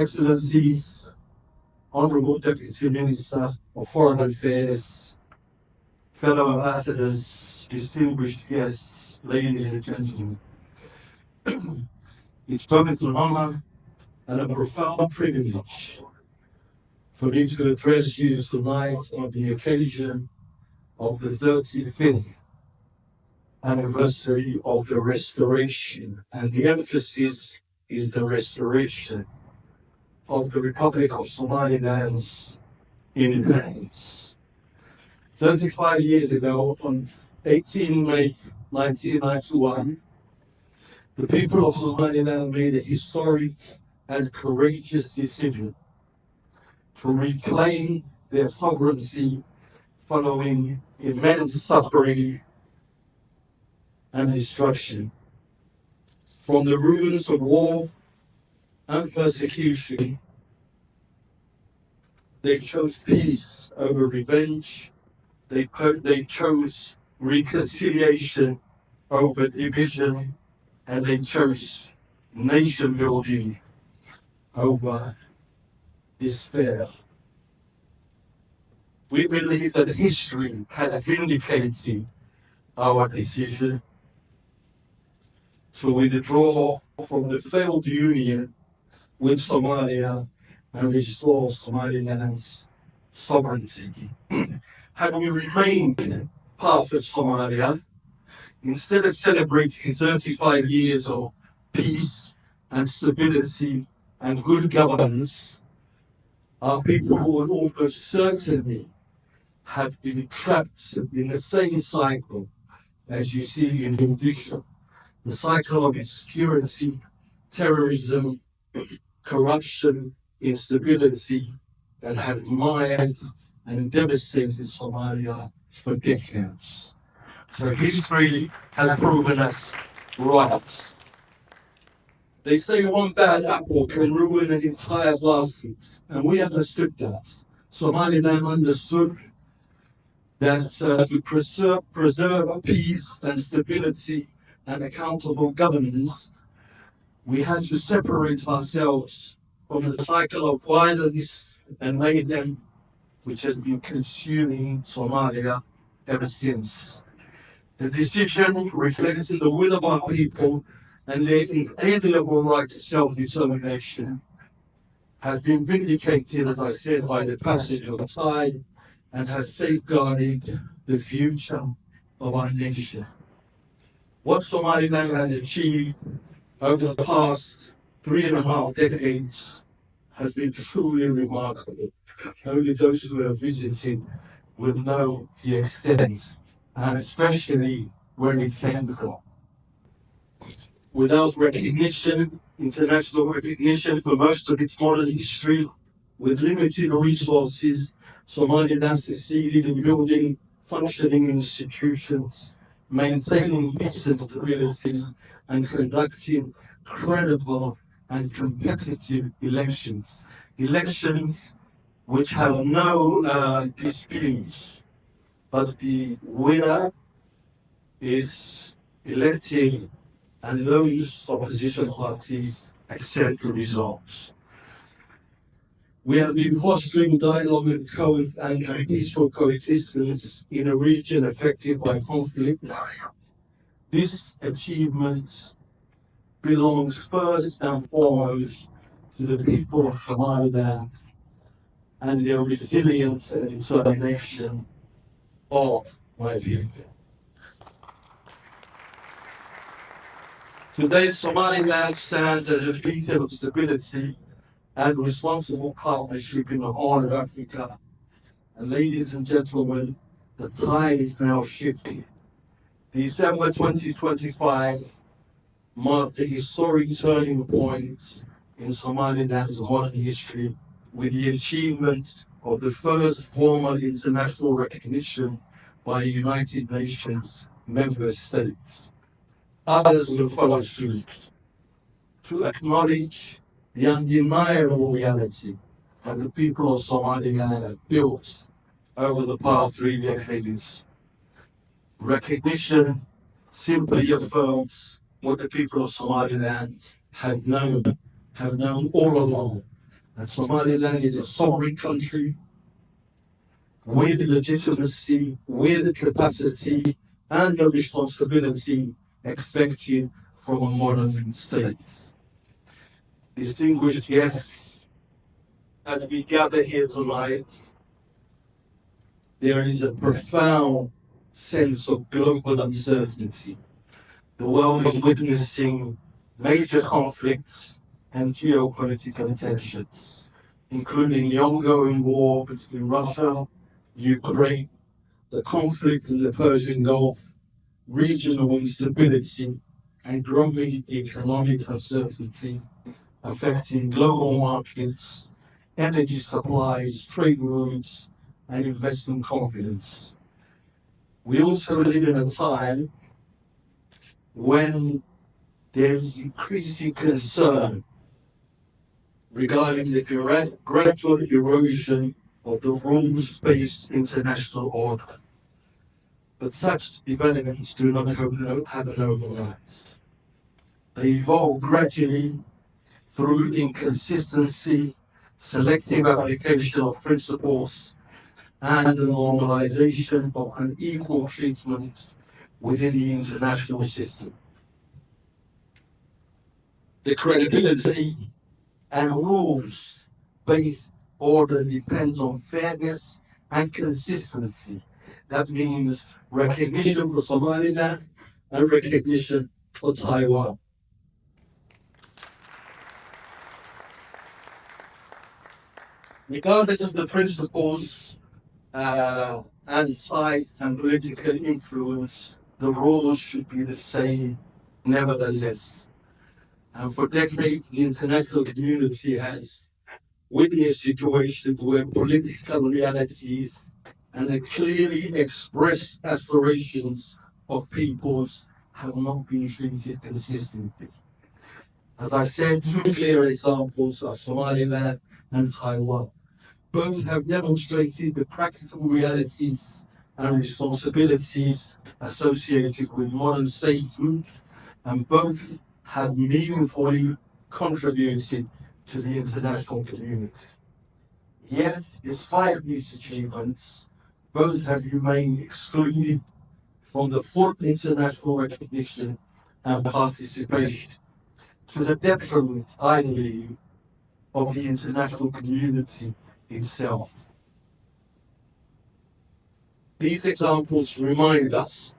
Excellencies, Honorable Deputy Minister of Foreign Affairs, fellow ambassadors, distinguished guests, ladies and gentlemen. It's both an honor and a profound privilege for me to address you tonight on the occasion of the 35th anniversary of the restoration, and the emphasis is the restoration of the Republic of Somaliland's independence. 35 years ago, on 18 May 1991, the people of Somaliland made a historic and courageous decision to reclaim their sovereignty following immense suffering and destruction. From the ruins of war and persecution, they chose peace over revenge. They chose reconciliation over division, and they chose nation building over despair. We believe that history has vindicated our decision to withdraw from the failed union with Somalia and restore Somaliland's sovereignty. Had we remained part of Somalia, instead of celebrating 35 years of peace and stability and good governance, our people would almost certainly have been trapped in the same cycle as you see in Indonesia, the cycle of insecurity, terrorism, corruption, instability that has mired and devastated Somalia for decades. So history has proven us right. They say one bad apple can ruin an entire basket, and we understood that. Somaliland understood that to preserve peace and stability and accountable governance, we had to separate ourselves from the cycle of violence and mayhem which has been consuming Somalia ever since. The decision reflected the will of our people and their inalienable right to self-determination has been vindicated, as I said, by the passage of time and has safeguarded the future of our nation. What Somaliland has achieved over the past 3.5 decades has been truly remarkable. Only those who have visited will know the extent, and especially where it came from. Without recognition, international recognition for most of its modern history, with limited resources, Somaliland succeeded in building functioning institutions, maintaining peace and stability, and conducting credible and competitive elections. Elections which have no disputes, but the winner is elected and those opposition parties accept the results. We have been fostering dialogue and peaceful coexistence in a region affected by conflict. This achievement belongs first and foremost to the people of Somaliland and their resilience and determination of my people. Today, Somaliland stands as a beacon of stability and responsible partnership in the Horn of Africa. And ladies and gentlemen, the tide is now shifting. December 2025 marked a historic turning point in Somaliland's modern history with the achievement of the first formal international recognition by United Nations member states. Others will follow suit to acknowledge the undeniable reality that the people of Somaliland have built over the past 3 decades. Recognition simply affirms what the people of Somaliland have known all along, And Somaliland is a sovereign country with legitimacy, with capacity, and the responsibility expected from a modern state. Distinguished guests, as we gather here tonight, there is a profound sense of global uncertainty. The world is witnessing major conflicts and geopolitical tensions, including the ongoing war between Russia, Ukraine, the conflict in the Persian Gulf, regional instability, and growing economic uncertainty affecting global markets, energy supplies, trade routes, and investment confidence. We also live in a time when there is increasing concern regarding the gradual erosion of the rules-based international order. But such developments do not happen overnight. They evolve gradually through inconsistency, selective application of principles, and the normalization of unequal treatment within the international system. The credibility and rules-based order depends on fairness and consistency. That means recognition for Somaliland and recognition for Taiwan. Regardless of the principles and size and political influence, the rules should be the same nevertheless. And for decades, the international community has witnessed situations where political realities and the clearly expressed aspirations of peoples have not been treated consistently. As I said, two clear examples are Somaliland and Taiwan. Both have demonstrated the practical realities and responsibilities associated with modern statehood, and both have meaningfully contributed to the international community. Yet, despite these achievements, both have remained excluded from the full international recognition and participation, to the detriment, I believe, of the international community itself. These examples remind us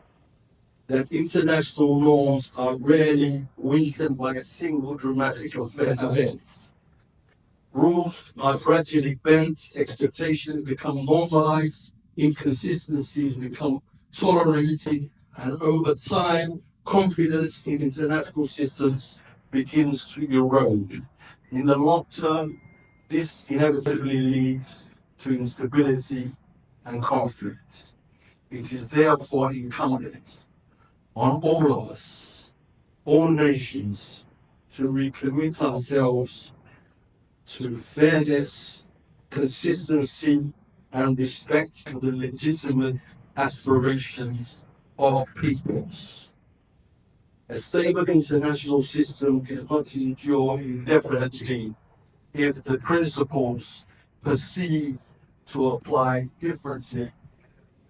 that international norms are rarely weakened by a single dramatic event. Rules are gradually bent, expectations become normalized, inconsistencies become tolerated, and over time, confidence in international systems begins to erode. In the long term, this inevitably leads to instability and conflict. It is therefore incumbent on all of us, all nations, to recommit ourselves to fairness, consistency, and respect for the legitimate aspirations of peoples. A stable international system cannot endure indefinitely if the principles perceived to apply differently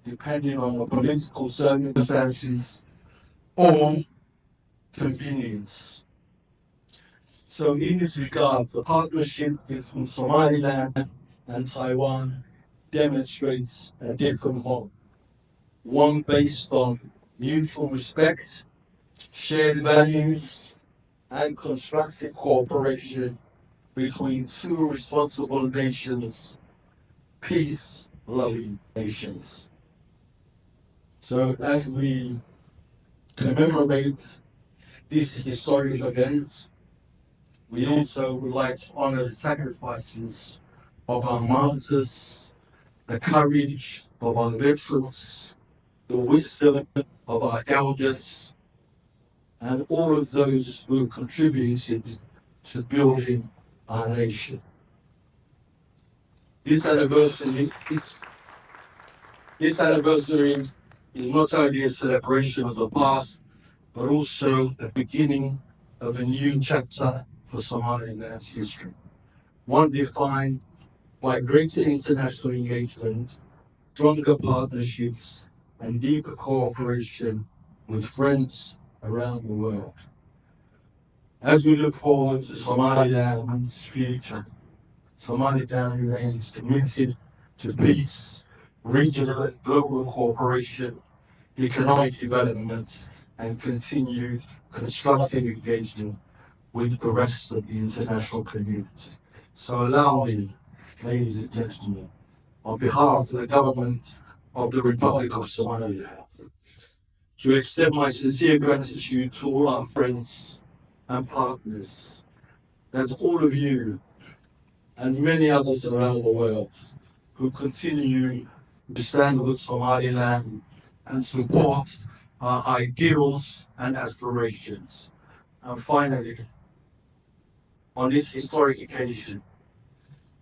depending on the political circumstances or convenience. So in this regard, the partnership between Somaliland and Taiwan demonstrates a different model, one based on mutual respect, shared values, and constructive cooperation between two responsible nations, peace-loving nations. So as we commemorate this historic event, we also would like to honor the sacrifices of our martyrs, the courage of our veterans, the wisdom of our elders, and all of those who have contributed to building our nation. This anniversary is not only a celebration of the past, but also the beginning of a new chapter for Somaliland's history. one defined by greater international engagement, stronger partnerships, and deeper cooperation with friends around the world. As we look forward to Somaliland's future, Somaliland remains committed to peace, regional and global cooperation, economic development, and continued constructive engagement with the rest of the international community. So allow me, ladies and gentlemen, on behalf of the government of the Republic of Somaliland, to extend my sincere gratitude to all our friends and partners, that all of you and many others around the world who continue to stand with Somaliland and support our ideals and aspirations. And finally, on this historic occasion,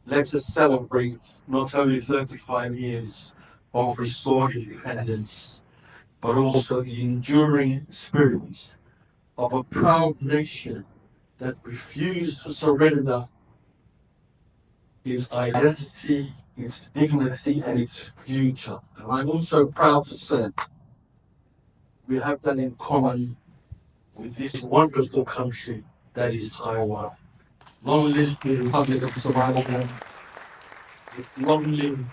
let us celebrate not only 35 years of restored independence, but also the enduring spirit of a proud nation that refused to surrender its identity, its dignity, and its future. And I'm also proud to say we have that in common with this wonderful country that is Taiwan. Long live the Republic of Somaliland. Long live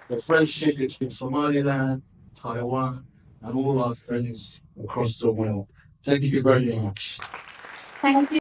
the friendship between Somaliland, Taiwan, and all our friends across the world. Thank you very much. Thank you.